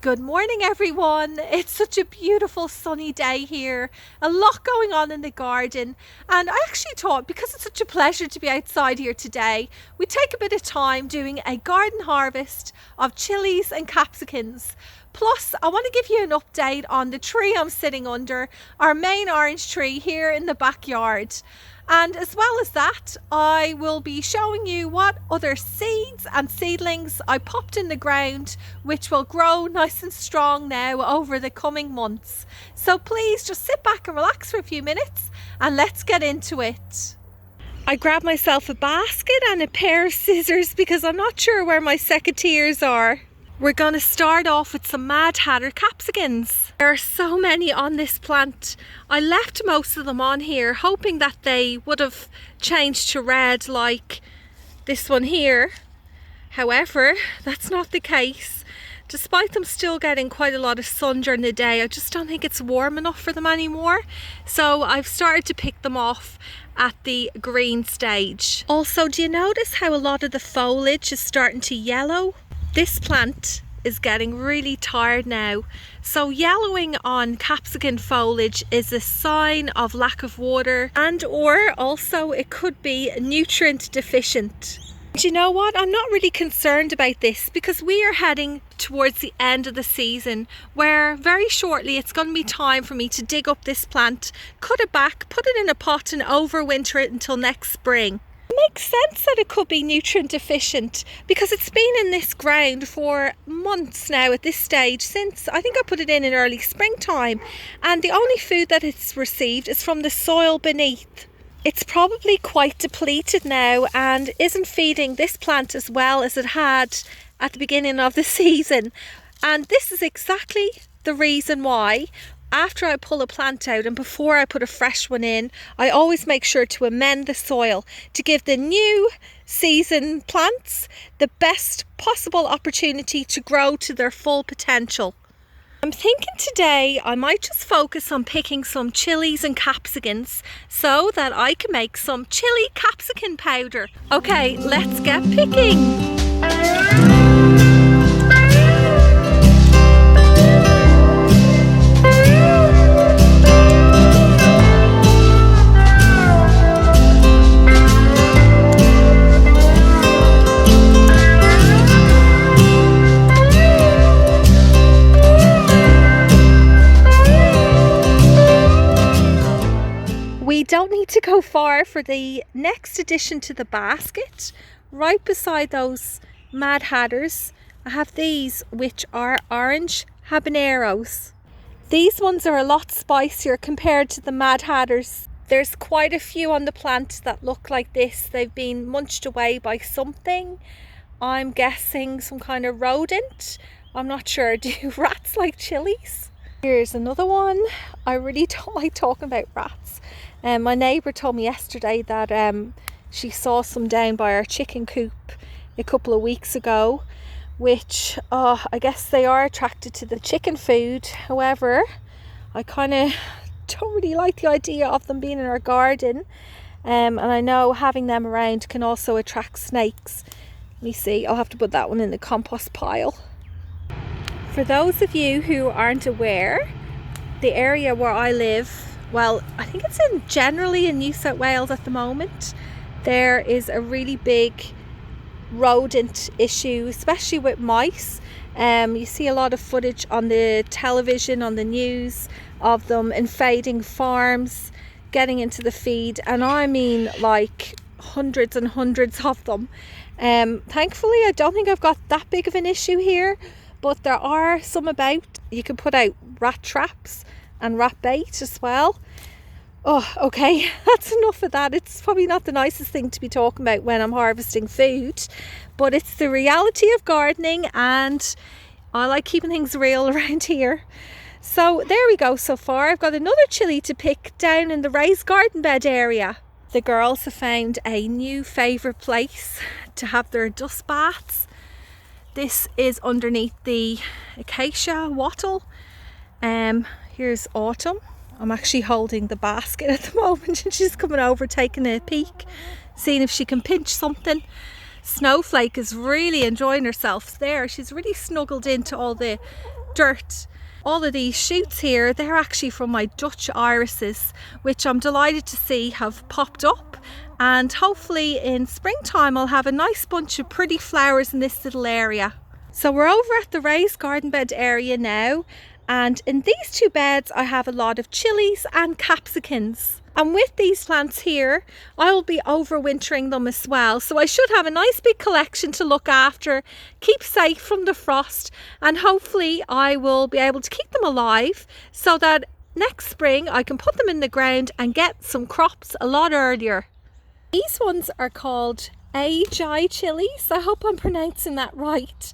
Good morning everyone. It's such a beautiful sunny day here. A lot going on in the garden, and I actually thought, because it's such a pleasure to be outside here today, we'd take a bit of time doing a garden harvest of chilies and capsicums. Plus, I want to give you an update on the tree I'm sitting under, our main orange tree here in the backyard. And as well as that, I will be showing you what other seeds and seedlings I popped in the ground, which will grow nice and strong now over the coming months. So please just sit back and relax for a few minutes and let's get into it. I grabbed myself a basket and a pair of scissors because I'm not sure where my secateurs are. We're going to start off with some Madhatter capsicums. There are so many on this plant. I left most of them on here hoping that they would have changed to red like this one here. However, that's not the case. Despite them still getting quite a lot of sun during the day, I just don't think it's warm enough for them anymore. So I've started to pick them off at the green stage. Also, do you notice how a lot of the foliage is starting to yellow? This plant is getting really tired now, so yellowing on capsicum foliage is a sign of lack of water, and or also it could be nutrient deficient. Do you know what? I'm not really concerned about this because we are heading towards the end of the season where very shortly it's going to be time for me to dig up this plant, cut it back, put it in a pot and overwinter it until next spring. It makes sense that it could be nutrient deficient because it's been in this ground for months now at this stage, since I think I put it in early springtime, and the only food that it's received is from the soil beneath. It's probably quite depleted now and isn't feeding this plant as well as it had at the beginning of the season, and this is exactly the reason why after I pull a plant out and before I put a fresh one in, I always make sure to amend the soil to give the new season plants the best possible opportunity to grow to their full potential. I'm thinking today I might just focus on picking some chilies and capsicums so that I can make some chili capsicum powder. Okay, let's get picking. We don't need to go far for the next addition to the basket. Right beside those Madhatters, I have these, which are orange Habaneros. These ones are a lot spicier compared to the Madhatters. There's quite a few on the plant that look like this. They've been munched away by something. I'm guessing some kind of rodent. I'm not sure. Do rats like chilies? Here's another one. I really don't like talking about rats. My neighbour told me yesterday that she saw some down by our chicken coop a couple of weeks ago, which I guess they are attracted to the chicken food. However, I kind of don't really like the idea of them being in our garden, and I know having them around can also attract snakes. Let me see, I'll have to put that one in the compost pile. For those of you who aren't aware, the area where I live, well, I think it's generally in New South Wales at the moment, there is a really big rodent issue, especially with mice. You see a lot of footage on the television, on the news, of them invading farms, getting into the feed, and I mean like hundreds and hundreds of them. Thankfully, I don't think I've got that big of an issue here, but there are some about. You can put out rat traps and rat bait as well. Oh, okay, that's enough of that. It's probably not the nicest thing to be talking about when I'm harvesting food, but it's the reality of gardening, and I like keeping things real around here. So there we go. So far I've got another chilli to pick down in the raised garden bed area. The girls have found a new favourite place to have their dust baths. This is underneath the acacia wattle. Here's Autumn. I'm actually holding the basket at the moment and she's coming over taking a peek, seeing if she can pinch something. Snowflake is really enjoying herself there. She's really snuggled into all the dirt. All of these shoots here, they're actually from my Dutch irises, which I'm delighted to see have popped up, and hopefully in springtime I'll have a nice bunch of pretty flowers in this little area. So we're over at the raised garden bed area now, and in these two beds I have a lot of chilies and capsicums. And with these plants here, I will be overwintering them as well. So I should have a nice big collection to look after, keep safe from the frost, and hopefully I will be able to keep them alive so that next spring I can put them in the ground and get some crops a lot earlier. These ones are called AGI chilies. I hope I'm pronouncing that right.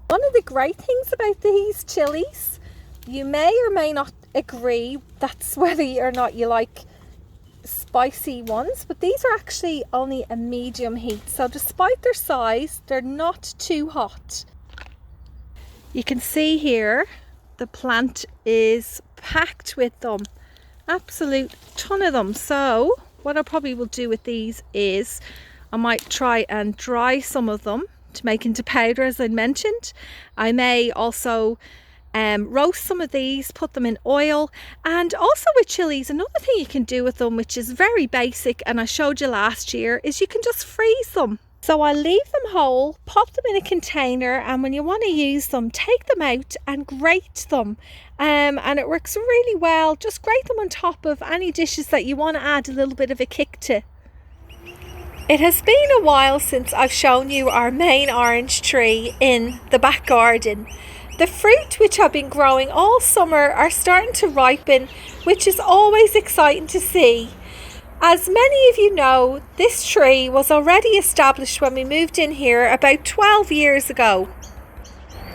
One of the great things about these chilies, you may or may not agree, that's whether or not you like spicy ones, but these are actually only a medium heat, so despite their size they're not too hot. You can see here the plant is packed with them, absolute ton of them. So what I probably will do with these is I might try and dry some of them to make into powder, as I mentioned. I may also roast some of these, put them in oil. And also with chilies, another thing you can do with them, which is very basic and I showed you last year, is you can just freeze them. So I leave them whole, pop them in a container, and when you want to use them, take them out and grate them. And it works really well. Just grate them on top of any dishes that you want to add a little bit of a kick to. It has been a while since I've shown you our main orange tree in the back garden. The fruit, which have been growing all summer, are starting to ripen, which is always exciting to see. As many of you know, this tree was already established when we moved in here about 12 years ago.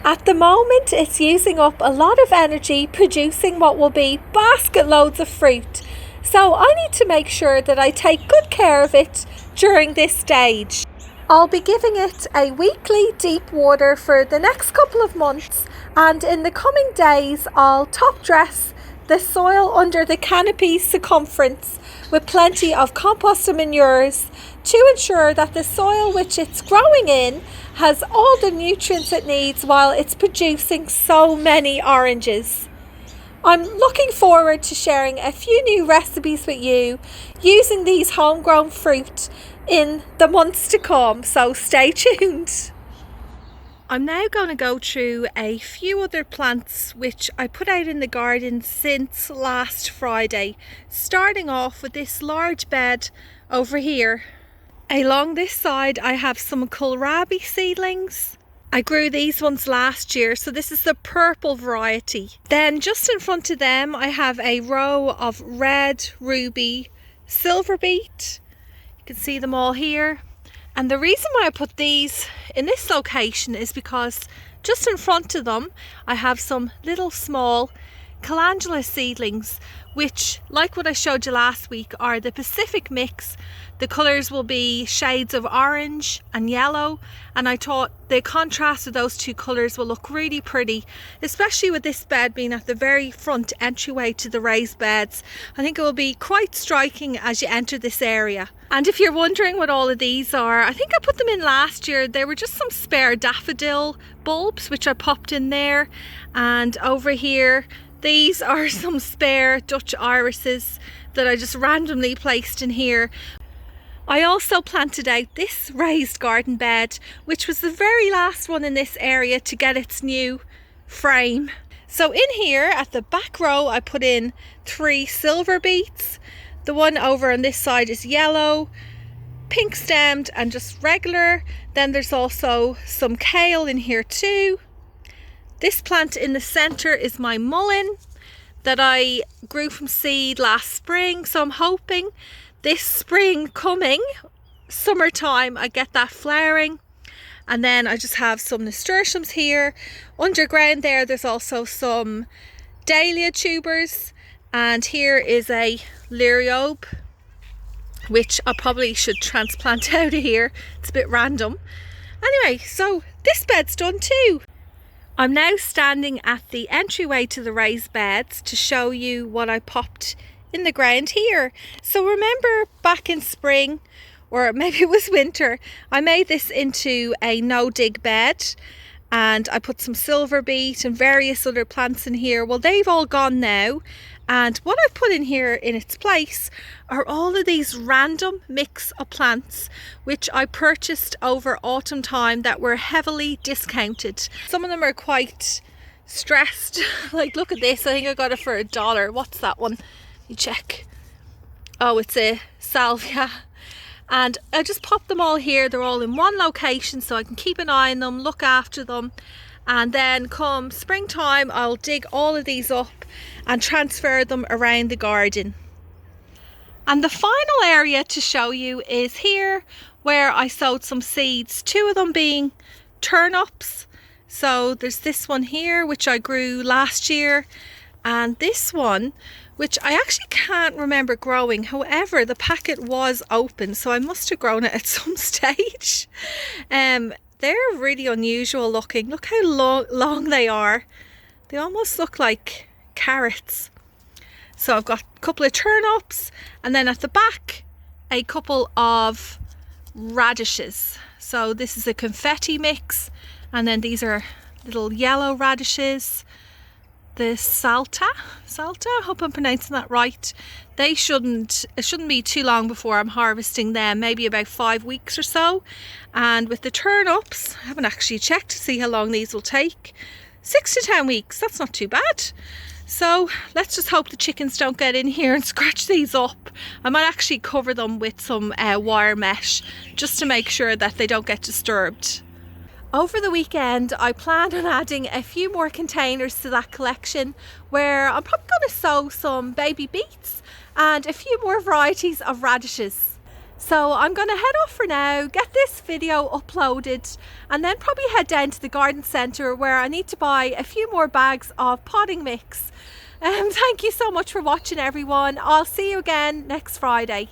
At the moment, it's using up a lot of energy producing what will be basket loads of fruit. So I need to make sure that I take good care of it during this stage. I'll be giving it a weekly deep water for the next couple of months, and in the coming days I'll top dress the soil under the canopy's circumference with plenty of compost and manures to ensure that the soil which it's growing in has all the nutrients it needs while it's producing so many oranges. I'm looking forward to sharing a few new recipes with you using these homegrown fruit in the months to come, so stay tuned. I'm now going to go through a few other plants which I put out in the garden since last Friday, starting off with this large bed over here. Along this side I have some kohlrabi seedlings. I grew these ones last year, so this is the purple variety. Then just in front of them I have a row of red ruby silver beet. You can see them all here. And the reason why I put these in this location is because just in front of them I have some little small calendula seedlings, which, like what I showed you last week, are the Pacific mix. The colours will be shades of orange and yellow, and I thought the contrast of those two colours will look really pretty, especially with this bed being at the very front entryway to the raised beds. I think it will be quite striking as you enter this area. And if you're wondering what all of these are, I think I put them in last year. They were just some spare daffodil bulbs which I popped in there, and over here these are some spare Dutch irises that I just randomly placed in here. I also planted out this raised garden bed, which was the very last one in this area to get its new frame. So in here at the back row I put in 3 silver beets. The one over on this side is yellow, pink stemmed and just regular. Then there's also some kale in here too. This plant in the centre is my mullein that I grew from seed last spring, so I'm hoping this spring coming, summertime, I get that flowering. And then I just have some nasturtiums here. Underground there's also some dahlia tubers, and here is a liriope, which I probably should transplant out of here. It's a bit random. Anyway, so this bed's done too. I'm now standing at the entryway to the raised beds to show you what I popped in the ground here. So remember back in spring, or maybe it was winter, I made this into a no dig bed, and I put some silver beet and various other plants in here. Well, they've all gone now, and what I've put in here in its place are all of these random mix of plants which I purchased over autumn time that were heavily discounted. Some of them are quite stressed. Like, look at this, I think I got it for $1. What's that one? You check. Oh, it's a salvia. And I just pop them all here. They're all in one location so I can keep an eye on them, look after them, and then come springtime I'll dig all of these up and transfer them around the garden. And the final area to show you is here where I sowed some seeds, 2 of them being turnips. So there's this one here which I grew last year, and this one which I actually can't remember growing. However, the packet was open, so I must have grown it at some stage. They're really unusual looking. Look how long they are. They almost look like carrots. So I've got a couple of turnips, and then at the back a couple of radishes. So this is a confetti mix, and then these are little yellow radishes. The salta, I hope I'm pronouncing that right. It shouldn't be too long before I'm harvesting them, maybe about 5 weeks or so. And with the turnips, I haven't actually checked to see how long these will take. 6 to 10 weeks, that's not too bad. So let's just hope the chickens don't get in here and scratch these up. I might actually cover them with some wire mesh just to make sure that they don't get disturbed. Over the weekend, I plan on adding a few more containers to that collection, where I'm probably going to sow some baby beets and a few more varieties of radishes. So I'm going to head off for now, get this video uploaded, and then probably head down to the garden centre where I need to buy a few more bags of potting mix. Thank you so much for watching, everyone. I'll see you again next Friday.